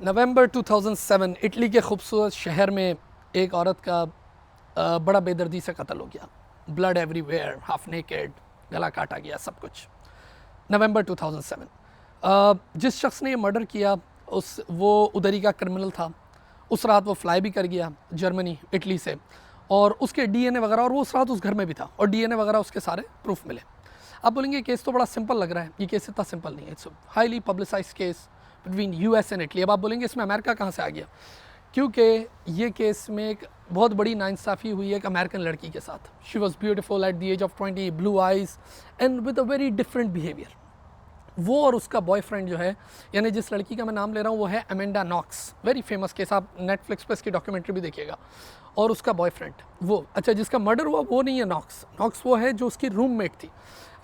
नवंबर 2007 Italy के खूबसूरत शहर में एक औरत का बड़ा बेदर्दी से कत्ल हो गया। ब्लड एवरीवेयर, हाफ नेकेड, गला काटा गया, सब कुछ। नवंबर 2007 जिस शख्स ने ये मर्डर किया वो उधरी का क्रिमिनल था। उस रात वो फ्लाई भी कर गया जर्मनी, इटली से, और उसके डीएनए वगैरह, और वो उस रात उस घर में भी था और डीएनए वगैरह उसके सारे प्रूफ मिले। आप बोलेंगे केस तो बड़ा सिंपल लग रहा है, ये केस इतना सिंपल नहीं है। It's highly publicise case between US and Italy. अब आप बोलेंगे इसमें अमेरिका कहाँ से आ गया? क्योंकि ये केस में एक बहुत बड़ी नाइंसाफ़ी हुई है एक अमेरिकन लड़की के साथ। She was beautiful at the age of 20, blue eyes and with a very different behaviour. वो और उसका बॉयफ्रेंड जो है, यानी जिस लड़की का मैं नाम ले रहा हूँ वो है Amanda Knox, very famous case, आप नेटफ्लिक्स पे इसकी डॉक्यूमेंट्री भी देखिएगा। और उसका बॉयफ्रेंड वो, अच्छा जिसका मर्डर हुआ वो नहीं है नॉक्स, नॉक्स वो है जो उसकी रूममेट थी।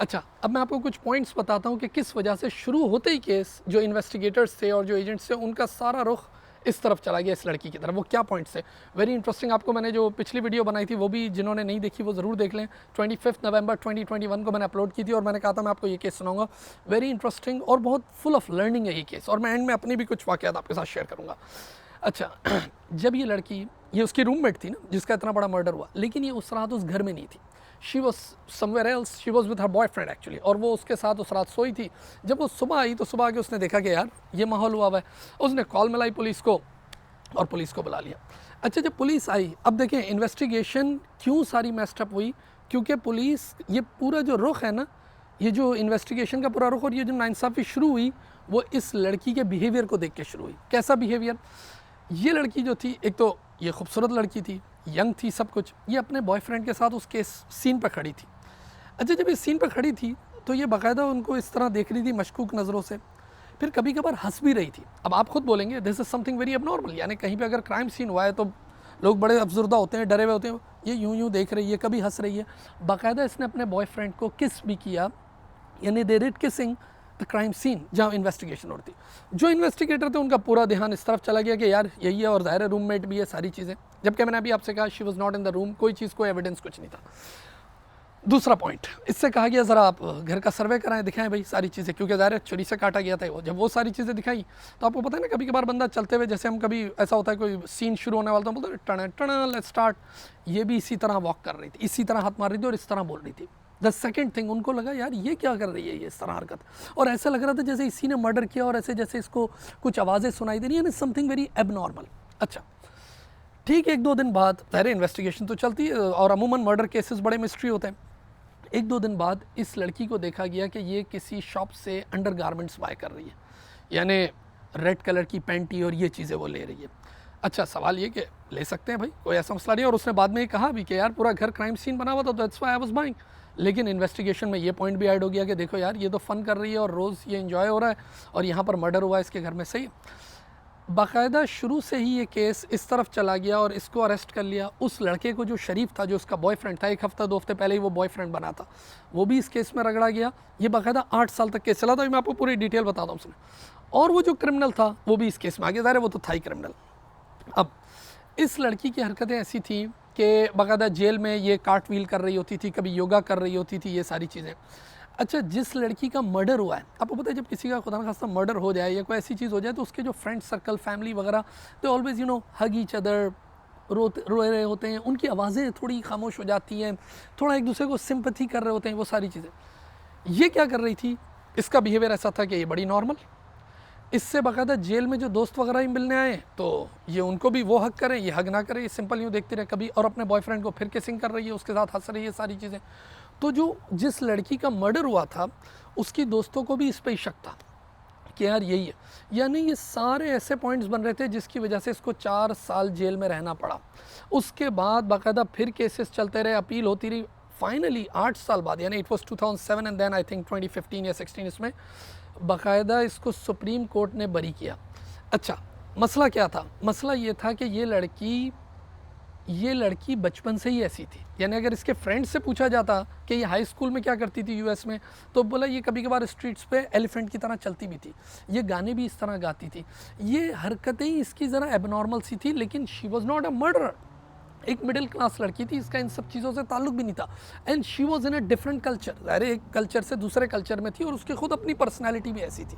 अच्छा, अब मैं आपको कुछ पॉइंट्स बताता हूँ कि किस वजह से शुरू होते ही केस, जो इन्वेस्टिगेटर्स थे और जो एजेंट्स थे, उनका सारा रुख इस तरफ चला गया, इस लड़की की तरफ। वो क्या पॉइंट्स है, वेरी इंटरेस्टिंग। आपको मैंने जो पिछली वीडियो बनाई थी वो भी जिन्होंने नहीं देखी वो ज़रूर देख लें। 25 नवंबर 2021 को मैंने अपलोड की थी और मैंने कहा था मैं आपको ये केस सुनाऊंगा। वेरी इंटरेस्टिंग और बहुत फुल ऑफ लर्निंग है ये केस, और मैं एंड में अपनी भी कुछ वाक़यात आपके साथ शेयर करूँगा। अच्छा, जब ये लड़की, ये उसकी रूममेट थी ना जिसका इतना बड़ा मर्डर हुआ, लेकिन ये उस रात उस घर में नहीं थी। She was somewhere else, she was with her boyfriend actually, और वो उसके साथ उस रात सोई थी। जब वो सुबह आई तो सुबह आके उसने देखा कि यार ये माहौल हुआ है। उसने कॉल मिलाई पुलिस को और पुलिस को बुला लिया। अच्छा, जब पुलिस आई, अब देखें इन्वेस्टिगेशन क्यों सारी मेस्टअप हुई, क्योंकि पुलिस, ये पूरा जो रुख है ना, ये जो इन्वेस्टिगेशन का पूरा रुख और ये जो नाइंसाफ़ी शुरू हुई वो इस लड़की के बिहेवियर को देख के शुरू हुई। कैसा बिहेवियर? ये लड़की जो थी, एक तो ये खूबसूरत लड़की थी, यंग थी, सब कुछ, ये अपने बॉयफ्रेंड के साथ उस केस सीन पर खड़ी थी। अच्छा, जब इस सीन पर खड़ी थी तो ये बाकायदा उनको इस तरह देख रही थी मशकूक नज़रों से, फिर कभी कभार हंस भी रही थी। अब आप खुद बोलेंगे this is something very abnormal, यानी कहीं पे अगर क्राइम सीन हुआ है तो लोग बड़े अफसरदा होते हैं, डरे हुए होते हैं, ये यूं देख रही है, कभी हंस रही है। बाकायदा इसने अपने बॉयफ्रेंड को किस भी किया, यानी they did kissing the crime scene जहाँ इन्वेस्टिगेशन होती थी। जो इन्वेस्टिगेटर थे उनका पूरा ध्यान इस तरफ चला गया कि यार यही है, और ज़ाहिर रूममेट भी है, सारी चीज़ें। जबकि मैंने अभी आपसे कहा she was not in the room, कोई चीज़, कोई एविडेंस कुछ नहीं था। दूसरा पॉइंट, इससे कहा गया ज़रा आप घर का सर्वे कराएं, दिखाएं भाई सारी चीज़ें, क्योंकि ज़ाहिर छुरी से काटा गया था वो। जब वो सारी चीज़ें दिखाई तो आपको पता है ना, कभी कभार बंदा चलते हुए, जैसे हम कभी ऐसा होता है कोई सीन शुरू होने वाला था, बोलते टना टना लेट्स स्टार्ट, ये भी इसी तरह वॉक कर रही थी, इसी तरह हाथ मार रही थी और इस तरह बोल रही थी। द सेकेंड थिंग, उनको लगा यार ये क्या कर रही है ये इस तरह हरकत, और ऐसा लग रहा था जैसे इसी ने मर्डर किया, और ऐसे जैसे इसको कुछ आवाज़ें सुनाई दे रही है, समथिंग वेरी एबनॉर्मल। अच्छा ठीक, एक दो दिन बाद, ज़ाहिर इन्वेस्टिगेशन तो चलती है और अमूमन मर्डर केसेस बड़े मिस्ट्री होते हैं। एक दो दिन बाद इस लड़की को देखा गया कि ये किसी शॉप से अंडर गारमेंट्स बाय कर रही है, यानी रेड कलर की पैंटी और ये चीज़ें वो ले रही है। अच्छा, सवाल ये कि ले सकते हैं भाई, कोई ऐसा मसला नहीं, और उसने बाद में ये कहा भी कि यार पूरा घर क्राइम सीन बना हुआ था, that's why I was buying. लेकिन इन्वेस्टिगेशन में ये पॉइंट भी ऐड हो गया कि देखो यार ये तो फ़न कर रही है और रोज़ ये इन्जॉय हो रहा है, और यहाँ पर मर्डर हुआ है इसके घर में, सही है। बाकायदा शुरू से ही ये केस इस तरफ चला गया और इसको अरेस्ट कर लिया। उस लड़के को जो शरीफ था, जो उसका बॉयफ्रेंड था, एक हफ्ता 2 हफ्ते पहले ही वो बॉयफ्रेंड बना था, वो भी इस केस में रगड़ा गया। ये बाकायदा 8 साल तक केस चला था, मैं आपको पूरी डिटेल बताता हूँ उसमें। और वो जो क्रिमिनल था वो भी इस केस में आ गया, ज़ाहिर है वो तो था ही क्रिमिनल। अब इस लड़की की हरकतें ऐसी थी कि बाकायदा जेल में ये कार्ट व्हील कर रही होती थी, कभी योगा कर रही होती थी, ये सारी चीज़ें। अच्छा, जिस लड़की का मर्डर हुआ है, आपको पता है जब किसी का खुदा न खास्ता मर्डर हो जाए या कोई ऐसी चीज़ हो जाए तो उसके जो फ्रेंड सर्कल, फैमिली वगैरह, they always hug each other, रो रहे होते हैं, उनकी आवाज़ें थोड़ी खामोश हो जाती हैं, थोड़ा एक दूसरे को सिंपैथी कर रहे होते हैं, वो सारी चीज़ें। ये क्या कर रही थी, इसका बिहेवियर ऐसा था कि ये बड़ी नॉर्मल, इससे बाकायदा जेल में जो दोस्त वगैरह ही मिलने आए तो ये उनको भी वो हक करें, ये हक ना करें, ये सिंपल यूँ देखती रहे कभी, और अपने बॉयफ्रेंड को फिर किसिंग कर रही है, उसके साथ हंस रही है, सारी चीज़ें। तो जो जिस लड़की का मर्डर हुआ था उसकी दोस्तों को भी इस पर ही शक था कि यार यही है, यानी ये सारे ऐसे पॉइंट्स बन रहे थे जिसकी वजह से इसको 4 साल जेल में रहना पड़ा। उसके बाद बाकायदा फिर केसेस चलते रहे, अपील होती रही। फाइनली 8 साल बाद, यानी it was 2007 and then I think 2015 या 16, इसमें बाकायदा इसको सुप्रीम कोर्ट ने बरी किया। अच्छा, मसला क्या था? मसला ये था कि ये लड़की बचपन से ही ऐसी थी, यानी अगर इसके फ्रेंड से पूछा जाता कि ये हाई स्कूल में क्या करती थी यूएस में, तो बोला ये कभी कभार स्ट्रीट्स पे एलिफेंट की तरह चलती भी थी, ये गाने भी इस तरह गाती थी, ये हरकतें ही इसकी ज़रा एबनॉर्मल सी थी, लेकिन she was not a murderer. एक मिडिल क्लास लड़की थी, इसका इन सब चीज़ों से ताल्लुक भी नहीं था, and she was in a different culture, ज़ाहिर एक कल्चर से दूसरे कल्चर में थी, और उसकी खुद अपनी पर्सनैलिटी भी ऐसी थी।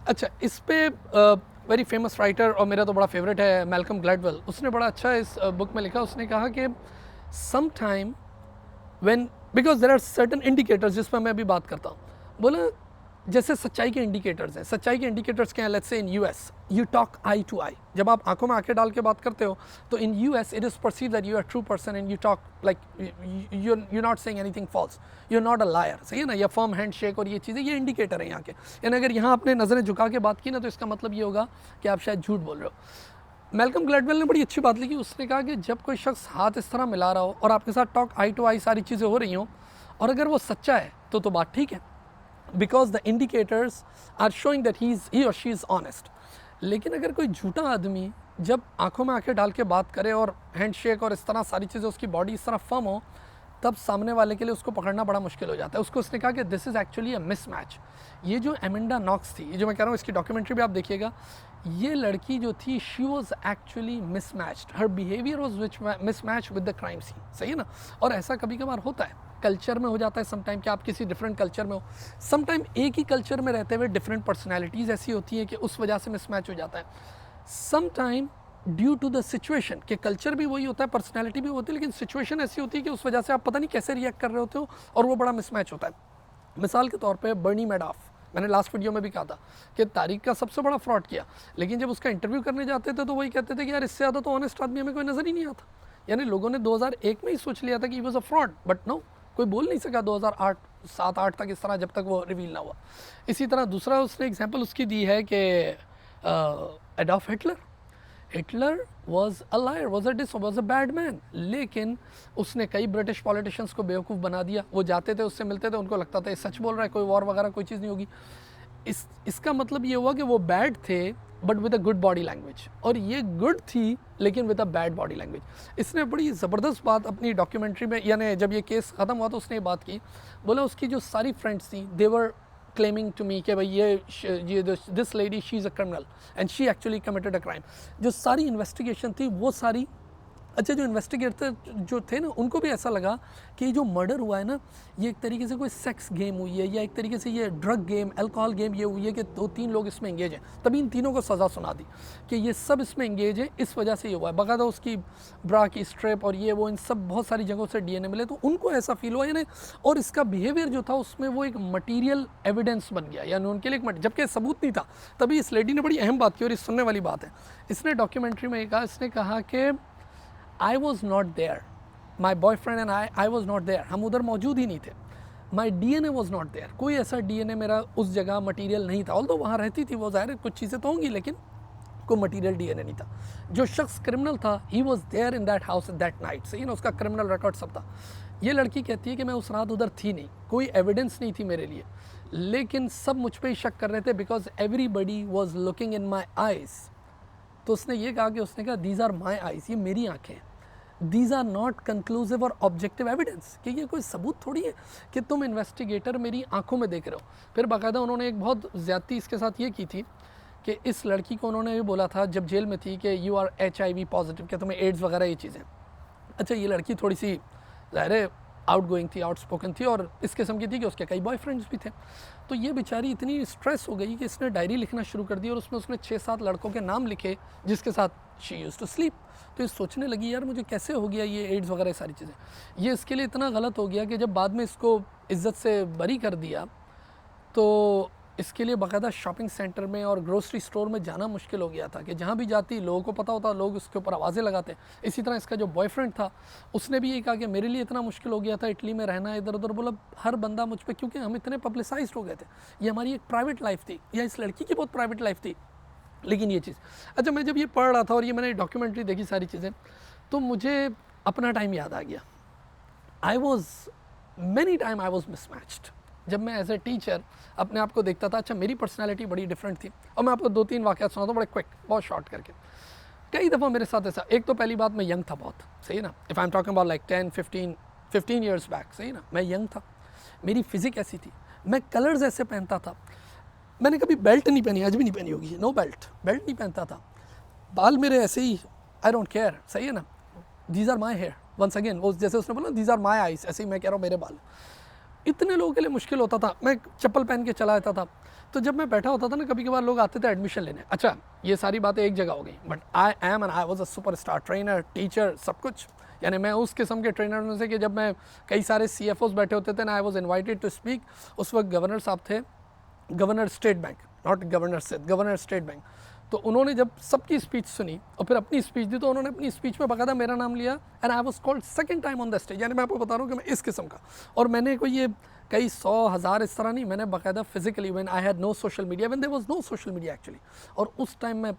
अच्छा, इस पे वेरी फेमस राइटर और मेरा तो बड़ा फेवरेट है मैल्कम ग्लैडवेल, उसने बड़ा अच्छा इस बुक में लिखा। उसने कहा कि some time when, because there are certain indicators, जिस पर मैं अभी बात करता हूँ, बोला जैसे सच्चाई के इंडिकेटर्स हैं। सच्चाई के इंडिकेटर्स क्या हैं? Let's say in US you talk eye to eye, जब आप आंखों में आंखें डाल के बात करते हो तो in US it is perceive that you are true person and you talk like you not saying anything false, you are not a liar, सही है ना। या फर्म हैंड शेक और ये चीज़ें, ये इंडिकेटर है यहाँ के। यानी अगर यहाँ आपने नज़रें झुका के बात की ना, तो इसका मतलब ये होगा कि आप शायद झूठ बोल रहे हो। मैल्कम ग्लैडवेल ने बड़ी अच्छी बात लिखी। उसने कहा कि जब कोई शख्स हाथ इस तरह मिला रहा हो और आपके साथ टॉक आई टू आई सारी चीज़ें हो रही हों, और अगर वो सच्चा है तो बात ठीक है, because the indicators are showing that he और शी इज़ ऑनेस्ट। लेकिन अगर कोई झूठा आदमी जब आंखों में आंखें डाल के बात करे और हैंड शेक और इस तरह सारी चीज़ें, उसकी बॉडी इस तरह फर्म हो, तब सामने वाले के लिए उसको पकड़ना बड़ा मुश्किल हो जाता है। उसको उसने कहा कि this is actually a mismatch. ये जो एमेंडा नॉक्स थी, ये जो मैं कह रहा हूँ, इसकी डॉक्यूमेंट्री भी आप देखिएगा, ये लड़की जो थी she was actually mismatched, her behaviour was mismatch with the crime scene, सही है ना। और ऐसा कभी कभार होता है, कल्चर में हो जाता है समटाइम कि आप किसी डिफरेंट कल्चर में हो, समटाइम एक ही कल्चर में रहते हुए डिफरेंट पर्सनैलिटीज़ ऐसी होती हैं कि उस वजह से मिसमैच हो जाता है। Sometime due to the situation, के कल्चर भी वही होता है, पर्सनैलिटी भी होती है, लेकिन सिचुएशन ऐसी होती है कि उस वजह से आप पता नहीं कैसे रिएक्ट कर रहे होते हो और वो बड़ा मिसमैच होता है। मिसाल के तौर पे बर्नी मैडॉफ, मैंने लास्ट वीडियो में भी कहा था कि तारीख का सबसे बड़ा फ्रॉड किया, लेकिन जब उसका इंटरव्यू करने जाते थे तो वही कहते थे कि यार इससे ज़्यादा तो ऑनेस्ट आदमी हमें कोई नज़र ही नहीं आता। यानी लोगों ने 2001 में ही सोच लिया था कि he was a fraud, but no, कोई बोल नहीं सका 2008 7-8 तक इस तरह, जब तक वो रिवील ना हुआ। इसी तरह दूसरा उसने एग्जाम्पल उसकी दी है कि Adolf Hitler was a liar, was a bad man, लेकिन उसने कई ब्रिटिश पॉलिटिशियंस को बेवकूफ़ बना दिया। वो जाते थे, उससे मिलते थे, उनको लगता था ये सच बोल रहा है, कोई वॉर वगैरह कोई चीज़ नहीं होगी। इसका मतलब ये हुआ कि वो बैड थे but with a good body language, और ये गुड थी लेकिन with a bad body language. इसने बड़ी ज़बरदस्त बात अपनी डॉक्यूमेंट्री में, यानी जब ये केस ख़त्म हुआ तो उसने ये बात की, बोला उसकी जो सारी फ्रेंड्स थी दे वर क्लेमिंग टू मी कि भाई ये this lady she is a criminal and she actually committed a crime. जो सारी इन्वेस्टिगेशन थी वो सारी, अच्छा जो इन्वेस्टिगेटर जो थे ना, उनको भी ऐसा लगा कि ये जो मर्डर हुआ है ना, ये एक तरीके से कोई सेक्स गेम हुई है, या एक तरीके से ये ड्रग गेम, अल्कोहल गेम ये हुई है कि 2-3 लोग इसमें इंगेज हैं। तभी इन तीनों को सज़ा सुना दी कि ये सब इसमें इंगेज है, इस वजह से ये हुआ है। बाकायदा उसकी ब्रा की स्ट्रेप और ये वो, इन सब बहुत सारी जगहों से डीएनए मिले, तो उनको ऐसा फील हुआ यानी। और इसका बिहेवियर जो था उसमें वो एक मटीरियल एविडेंस बन गया, यानी उनके लिए एक, जबकि सबूत नहीं था। तभी इस लेडी ने बड़ी अहम बात की और इस सुनने वाली बात है, इसने डॉक्यूमेंट्री में कहा, इसने कहा कि I was not there, my boyfriend and I was not there, हम उधर मौजूद ही नहीं थे। My DNA was not there, कोई ऐसा DNA मेरा उस जगह मटीरियल नहीं था। ऑल्दो वहाँ रहती थी वो, ज़ाहिर है कुछ चीज़ें तो होंगी, लेकिन कोई मटीरियल DNA नहीं था। जो शख्स क्रिमिनल था he was there in that house at that night, सही ना, उसका क्रिमिनल रिकॉर्ड सब था। ये लड़की कहती है कि मैं उस रात उधर थी नहीं, कोई एविडेंस नहीं थी मेरे लिए, लेकिन सब मुझ पर ही शक कर रहे थे because everybody was looking in my eyes. तो उसने ये कहा कि उसने कहा दीज आर माई आइज़, ये मेरी आँखें हैं, दीज आर नॉट कंक्लूसिव और ऑब्जेक्टिव एविडेंस, कि ये कोई सबूत थोड़ी है कि तुम इन्वेस्टिगेटर मेरी आंखों में देख रहे हो। फिर बाकायदा उन्होंने एक बहुत ज़्यादती इसके साथ ये की थी कि इस लड़की को उन्होंने ये बोला था जब जेल में थी कि यू आर HIV पॉजिटिव, कि तुम्हें एड्स वगैरह ये चीज़ें। अच्छा, ये लड़की थोड़ी सी ज़ाहिर है आउट गोइंग थी, आउटस्पोकन थी, और इस किस्म की थी कि उसके कई बॉयफ्रेंड्स भी थे। तो ये बेचारी इतनी स्ट्रेस हो गई कि इसने डायरी लिखना शुरू कर दी, और उसमें उसने 6-7 लड़कों के नाम लिखे जिसके साथ शी यूज्ड टू स्लीप। तो ये सोचने लगी यार मुझे कैसे हो गया ये एड्स वगैरह सारी चीज़ें। ये इसके लिए इतना गलत हो गया कि जब बाद में इसको इज़्ज़त से बरी कर दिया तो इसके लिए बाकायदा शॉपिंग सेंटर में और ग्रोसरी स्टोर में जाना मुश्किल हो गया था, कि जहाँ भी जाती लोगों को पता होता, लोग उसके ऊपर आवाज़ें लगाते। इसी तरह इसका जो बॉयफ्रेंड था उसने भी ये कहा कि मेरे लिए इतना मुश्किल हो गया था इटली में रहना, इधर उधर, बोला हर बंदा मुझ पर, क्योंकि हम इतने पब्लिसाइज्ड हो गए थे, ये हमारी एक प्राइवेट लाइफ थी, या इस लड़की की बहुत प्राइवेट लाइफ थी। लेकिन ये चीज़, अच्छा मैं जब ये पढ़ रहा था और ये मैंने डॉक्यूमेंट्री देखी सारी चीज़ें, तो मुझे अपना टाइम याद आ गया। I was many time I was mismatched. जब मैं एज ए टीचर अपने आप को देखता था, अच्छा मेरी पर्सनैलिटी बड़ी डिफरेंट थी। और मैं आपको 2-3 वाक़यात सुनाता हूँ बड़े क्विक, बहुत शॉर्ट करके। कई दफ़ा मेरे साथ ऐसा, एक तो पहली बात मैं यंग था बहुत, सही ना, if I am talking about like 10-15 years back, सही ना, मैं यंग था, मेरी फिज़िक ऐसी थी, मैं कलर्स ऐसे पहनता था, मैंने कभी बेल्ट नहीं पहनी, आज भी नहीं पहनी होगी, नो बेल्ट नहीं पहनता था, बाल मेरे ऐसे ही, आई डोंट केयर, सही है ना, these are my hair, once again वो जैसे उसने बोला दीज आर माई आइज़, ऐसे ही मैं कह रहा हूँ मेरे बाल। इतने लोगों के लिए मुश्किल होता था। मैं चप्पल पहन के चला जाता था, तो जब मैं बैठा होता था ना, कभी कभार लोग आते थे एडमिशन लेने। अच्छा, ये सारी बातें एक जगह हो गई, but I was a super star trainer, teacher, सब कुछ। यानी मैं उस किस्म के ट्रेनर में से कि जब मैं कई सारे CFOs बैठे होते थे ना, I was invited to speak. उस वक्त गवर्नर साहब थे, governor State Bank, not governor से, गवर्नर स्टेट बैंक। तो उन्होंने जब सबकी स्पीच सुनी और फिर अपनी स्पीच दी, तो उन्होंने अपनी स्पीच में बाकायदा मेरा नाम लिया, and I was called second time on the stage. यानी मैं आपको बता रहा हूँ कि मैं इस किस्म का, और मैंने कोई ये कई 100,000 इस तरह नहीं, मैंने बाकायदा physically, when I had no social media, when there was no social media actually, और उस टाइम में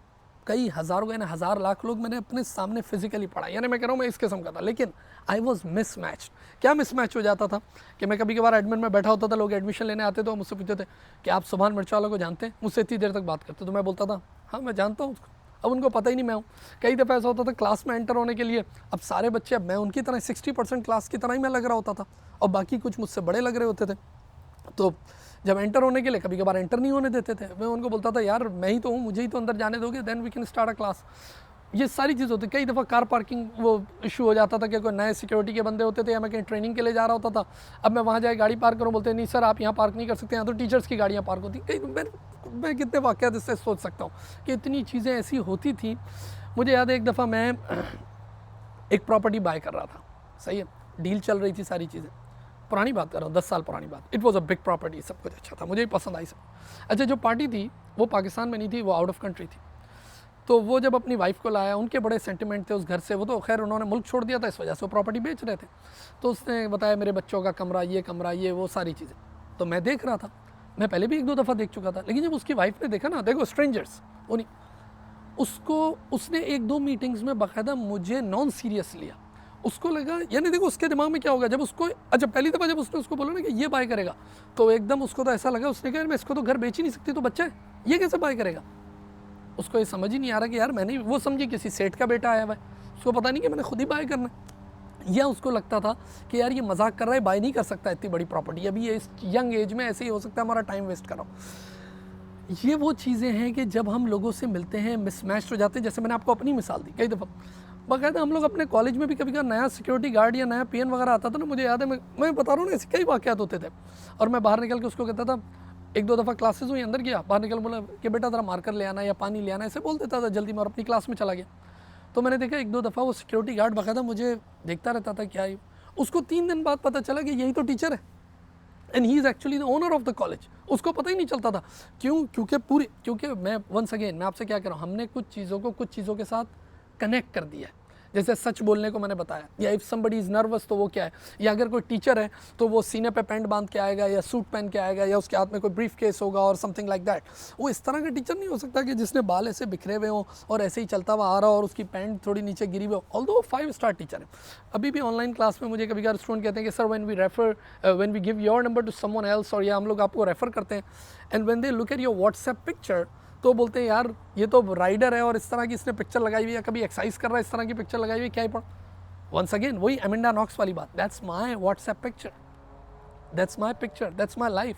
कई हज़ारों यानी हज़ार लाख लोग मैंने अपने सामने फिजिकली पढ़ा। यानी मैं कह रहा हूँ मैं इस किस्म का था, लेकिन आई वॉज मिसमैच्ड। क्या मिसमैच हो जाता था कि मैं कभी कभार एडमिन में बैठा होता था, लोग एडमिशन लेने आते तो मुझसे पूछते थे कि आप सुभान मिर्चा वाला को जानते हैं? मुझसे इतनी देर तक बात करते, तो मैं बोलता था हाँ मैं जानता हूँ उसको। अब उनको पता ही नहीं मैं हूँ। कई दफ़ा ऐसा होता था क्लास में एंटर होने के लिए, अब सारे बच्चे, अब मैं उनकी तरह 60% क्लास की तरह ही मैं लग रहा होता था, और बाकी कुछ मुझसे बड़े लग रहे होते थे। तो जब एंटर होने के लिए कभी कभार एंटर नहीं होने देते थे, मैं उनको बोलता था यार मैं ही तो हूँ, मुझे ही तो अंदर जाने दोगे, then we can start a class. ये सारी चीज़ होती। कई दफ़ा कार पार्किंग वो इशू हो जाता था कि कोई नए सिक्योरिटी के बंदे होते थे, या मैं कहीं ट्रेनिंग के लिए जा रहा होता था, अब मैं वहाँ जाए गाड़ी पार्क करूँ, बोलते नहीं सर आप यहाँ पार्क नहीं कर सकते, यहाँ तो टीचर्स की गाड़ियाँ पार्क होती। कई मैं कितने वाक़यात इससे सोच सकता हूँ कि इतनी चीज़ें ऐसी होती थी। मुझे याद है एक दफ़ा मैं एक प्रॉपर्टी बाय कर रहा था, सही है, डील चल रही थी, सारी चीज़ें, पुरानी बात कर रहा हूँ, 10 साल पुरानी बात। It was a big property, सब कुछ अच्छा था, मुझे भी पसंद आई सब। अच्छा, जो पार्टी थी वो पाकिस्तान में नहीं थी, वो आउट ऑफ कंट्री थी। तो वो जब अपनी वाइफ को लाया, उनके बड़े सेंटिमेंट थे उस घर से, वो तो खैर उन्होंने मुल्क छोड़ दिया था, इस वजह से वो प्रॉपर्टी बेच रहे थे। तो उसने बताया मेरे बच्चों का कमरा, ये वो सारी चीज़ें। तो मैं देख रहा था, मैं पहले भी 1-2 दफ़ा देख चुका था, लेकिन जब उसकी वाइफ ने देखा ना, देखो स्ट्रेंजर्स, उन्हीं उसको, उसने 1-2 मीटिंग्स में बाकायदा मुझे नॉन सीरियस लिया। उसको लगा, यानी देखो उसके दिमाग में क्या होगा जब उसको, अच्छा पहली दफ़ा जब उसने उसको बोला ना कि ये बाय करेगा, तो एकदम उसको तो ऐसा लगा, उसने कहा मैं इसको तो घर बेच ही नहीं सकती, तो बच्चा है ये कैसे बाय करेगा। उसको ये समझ ही नहीं आ रहा कि यार मैंने, वो समझी किसी सेठ का बेटा आया हुआ है, उसको पता नहीं कि मैंने खुद ही बाय करना है। या उसको लगता था कि यार ये मजाक कर रहा है, बाय नहीं कर सकता इतनी बड़ी प्रॉपर्टी, अभी ये इस यंग एज में ऐसे ही हो सकता है, हमारा टाइम वेस्ट कराओ। ये वो चीज़ें हैं कि जब हम लोगों से मिलते हैं मिसमैच हो जाते हैं। जैसे मैंने आपको अपनी मिसाल दी, कई दफ़ा बाकायदा हम लोग अपने कॉलेज में भी कभी कभी नया सिक्योरिटी गार्ड या नया पीएन वगैरह आता था ना, मुझे याद है, मैं बता रहा हूँ ना, ऐसे कई वाक़यात होते थे, और मैं बाहर निकल के उसको कहता था, 1-2 दफ़ा क्लासेस हुई, अंदर गया, बाहर निकल बोला कि बेटा ज़रा मार्कर ले आना या पानी ले आना, ऐसे बोल देता था जल्दी में, और अपनी क्लास में चला गया। तो मैंने देखा 1-2 दफ़ा वो सिक्योरिटी गार्ड बाकायदा मुझे देखता रहता था, क्या उसको 3 दिन बाद पता चला कि यही तो टीचर है, and he is actually the owner of the college. उसको पता ही नहीं चलता था, क्यों? क्योंकि मैं वंस अगेन मैं आपसे क्या कह रहा हूँ, हमने कुछ चीज़ों के साथ कनेक्ट कर दिया है। जैसे सच बोलने को मैंने बताया, या इफ़ समबडी इज़ नर्वस तो वो क्या है, या अगर कोई टीचर है तो वो सीने पे पैंट बांध के आएगा या सूट पहन के आएगा, या उसके हाथ में कोई ब्रीफ केस होगा और समथिंग लाइक दैट। वो इस तरह का टीचर नहीं हो सकता कि जिसने बाल ऐसे बिखरे हुए हों और ऐसे ही चलता हुआ आ रहा हो और उसकी पैंट थोड़ी नीचे गिरी हुई हो, ऑल्दो 5 स्टार टीचर है। अभी भी ऑनलाइन क्लास में मुझे कभी कभार स्टूडेंट कहते हैं कि sir when we give your number to someone else, और या हम लोग आपको रेफ़र करते हैं, and when they look at your WhatsApp picture, तो बोलते हैं यार ये तो राइडर है और इस तरह की इसने पिक्चर लगाई हुई है, कभी एक्सरसाइज कर रहा है, इस तरह की पिक्चर लगाई हुई है, क्या ही पढ़। वंस अगेन वही एमेंडा नॉक्स वाली बात, that's my WhatsApp picture, that's my picture, that's my life.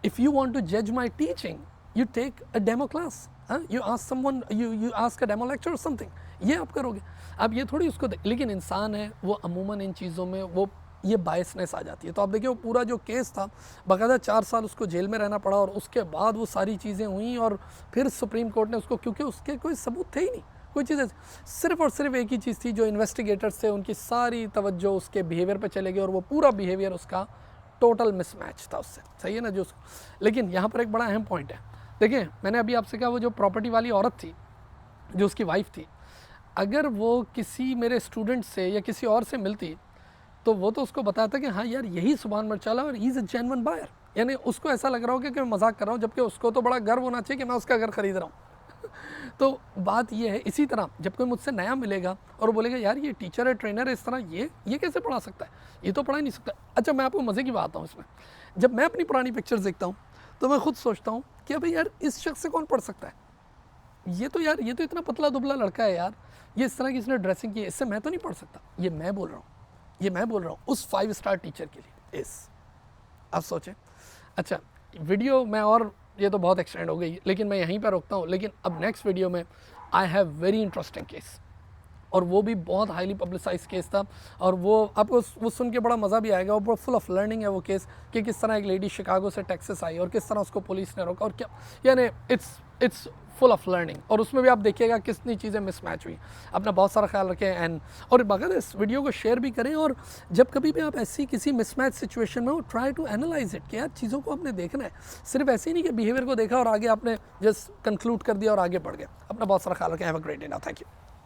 If you want to जज my teaching, you take a demo class, you ask someone, you ask a demo lecture और something, ये आप करोगे। अब ये थोड़ी उसको लेकिन इंसान है वो अमूमन इन चीज़ों में वो ये बायसनेस आ जाती है। तो आप देखिए वो पूरा जो केस था, बाकायदा 4 साल उसको जेल में रहना पड़ा, और उसके बाद वो सारी चीज़ें हुई, और फिर सुप्रीम कोर्ट ने उसको, क्योंकि उसके कोई सबूत थे ही नहीं, कोई चीज़, सिर्फ और सिर्फ एक ही चीज़ थी, जो इन्वेस्टिगेटर्स थे उनकी सारी तवज्जो उसके बिहेवियर पे चले गई, और वो पूरा बिहेवियर उसका टोटल मिसमैच था उससे, सही है ना, जो उसको। लेकिन यहाँ पर एक बड़ा अहम पॉइंट है, देखिए मैंने अभी आपसे कहा वो जो प्रॉपर्टी वाली औरत थी, जो उसकी वाइफ थी, अगर वो किसी मेरे स्टूडेंट से या किसी और से मिलती, तो वो तो उसको बताता कि हाँ यार यही सुभान मिर्चाला और he is a genuine buyer, यानी उसको ऐसा लग रहा हो कि मैं मजाक कर रहा हूँ, जबकि उसको तो बड़ा गर्व होना चाहिए कि मैं उसका घर खरीद रहा हूँ। तो बात ये है, इसी तरह जब कोई मुझसे नया मिलेगा और बोलेगा यार ये टीचर है, ट्रेनर है, इस तरह ये कैसे पढ़ा सकता है, ये तो पढ़ा ही नहीं सकता। अच्छा मैं आपको मज़े की बात बताऊँ इसमें, जब मैं अपनी पुरानी पिक्चर्स देखता हूँ तो मैं खुद सोचता हूँ कि भाई यार इस शख्स से कौन पढ़ सकता है, ये तो इतना पतला दुबला लड़का है यार, ये इस तरह की इसने ड्रेसिंग की है, इससे मैं तो नहीं पढ़ सकता। ये मैं बोल रहा हूँ उस 5 स्टार टीचर के लिए। आप सोचें। अच्छा वीडियो मैं, और ये तो बहुत एक्सटेंड हो गई, लेकिन मैं यहीं पर रोकता हूँ, लेकिन अब नेक्स्ट वीडियो में I have very interesting case, और वो भी बहुत हाईली पब्लिसाइज केस था। और वो आपको वो सुन के बड़ा मज़ा भी आएगा, और बहुत फुल ऑफ लर्निंग है वो केस, कि किस तरह एक लेडी शिकागो से टेक्सास आई और किस तरह उसको पुलिस ने रोका, और क्या यानी इट्स फुल ऑफ लर्निंग। और उसमें भी आप देखिएगा कितनी चीज़ें मिसमैच हुई। अपना बहुत सारा ख्याल रखें, एंड और बाकायदा इस वीडियो को शेयर भी करें। और जब कभी भी आप ऐसी किसी मिसमैच सिचुएशन में हो, ट्राई टू एनालाइज इट, कि यार चीज़ों को आपने देखना है, सिर्फ ऐसे ही नहीं कि बिहेवियर को देखा और आगे आपने जस्ट कंक्लूड कर दिया और आगे बढ़ गया। अपना बहुत सारा ख्याल रखें। Have a great day now, thank you.